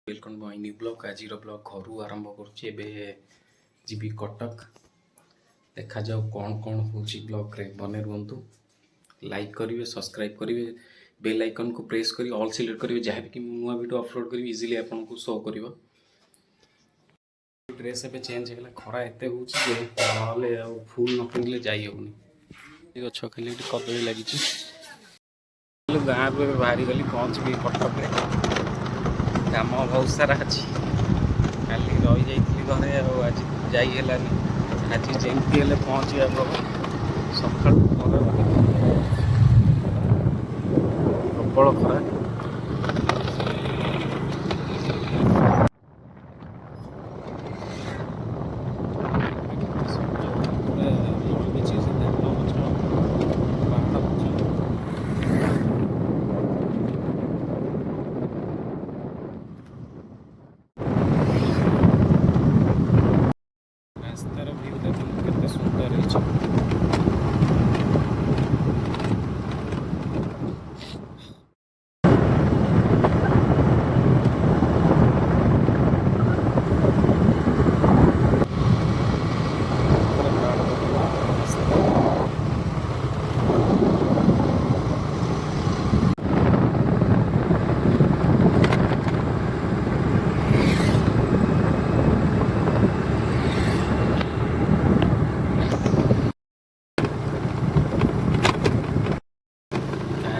Welcome my new blog. आज blog घर आरंभ करी कटक देखा जाओ कौन कौन हो ब्लॉग रे बने रुहतु। लाइक करेंगे, सब्सक्राइब करेंगे, बेल आइकन को प्रेस करी ऑल सिलेक्ट करेंगे। जहाँ भी नुआ वीडियो अपलोड करी इजिली आपको शो कर। ड्रेस ए चेंज होगा, खरा एत हो फुल न पिंधले जाई होनी। गछ खाली कदली लगी गाँव को बाहरी गली पहुँचबी कटक काम बहुत सारा अच्छी। काली रही जाइली घरे आज जाइलानी। आज जमती हेल्ले पहुँचा सका प्रबल खरा। रास्तार व्यू देखो केते सुंदर है।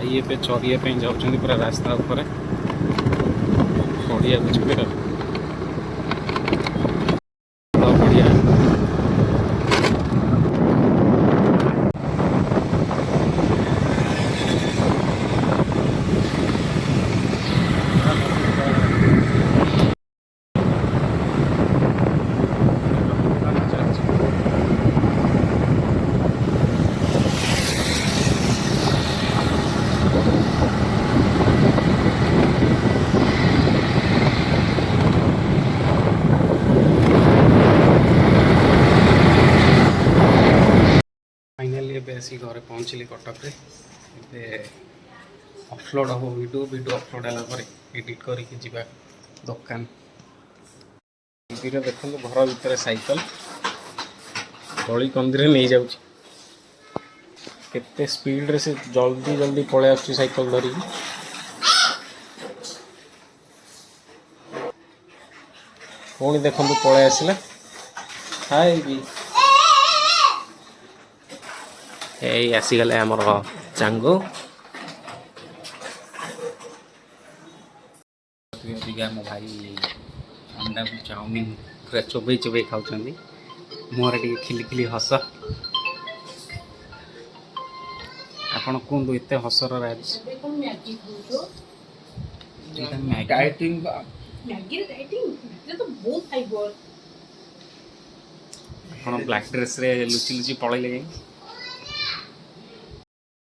ये पे चरिया पे जाऊँ पूरा रास्ता ऊपर पड़िया को जी बढ़िया। फाइनाली आसी घर पहुँचली कटक रे। अपलोड हम वीडियो अपलोड है एडिट करके जीवा दुकान। दीदी देखो घर भीतर साइकिल गली कंदी नहीं जाऊँ केते स्पीड रे से जल्दी जल्दी पलि आस साइकिल धरिकी। पुणी देखो पलि आसला हाय भी आसीगले आमर चांगो। मो भाई अंडा को चाउमिन पूरा चोबई चोबई खाऊँ मुहर टे खिली हस। आपड़ कहतु एत हसर राज आप ब्लैक ड्रेस रे लुचि लुचि पलैले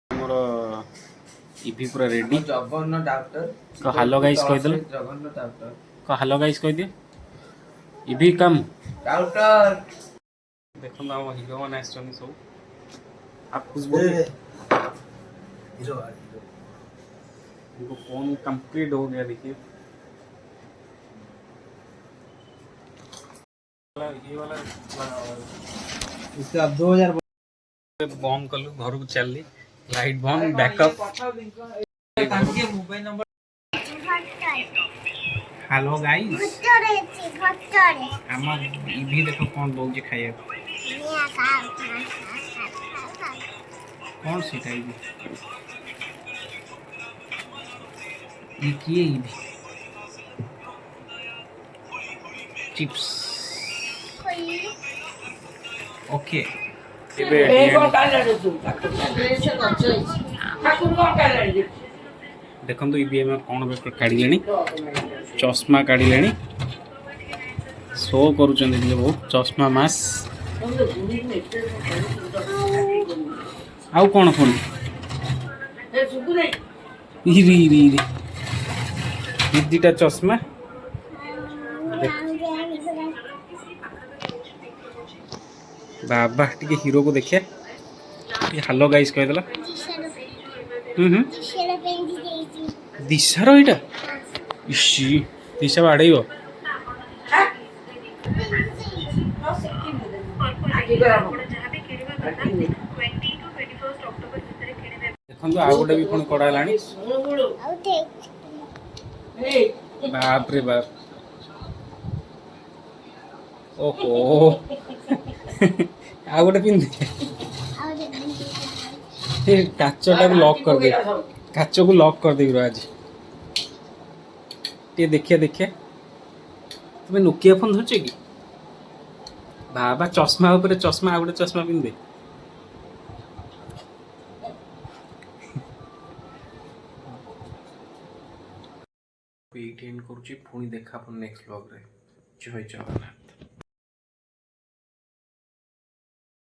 मोर इभी पूरा ready. Jagannath doctor hello guys कह दे। जगन्नाथ डॉक्टर हेलो गाइस कह दिए इभी कम डॉक्टर। देखो हम हीरो मैंने सब आप कुछ बोलिए। हीरो फोन कंप्लीट हो गया देखिए। ये वाला इसका 2000 बंद कलु घर को चलली लाइट बंद बैकअप। हेलो गाइस आम इभी देखो कौन दौर खाइए कौन सीटा ये किए चिप्स ओके। देखो ये कौन काढ़े चश्मा काढ़े शो करुँच बहुत चश्मा मास आउ कौन फोन दीटा चश्मा बाबा टी हीरो को देखिए। हेलो गाइस कहदेला दिशार यहाँ इसी दिशा बाड़ेइबो देखो आ गोटे भी पुणी कड़ा बाप रे बाप ओहो आ गोटे पिंधे काचटा लॉक कर दे काच को लॉक कर दे आज टे देखिए देखिए तुम्हें नोकिया फोन धरछ कि बाबा चश्मा ऊपर चश्मा आ गोटे चश्मा पिंधे एंड करुच्ची पुणी देखा नेक्स्ट ब्लॉग रे जय जगन्नाथ।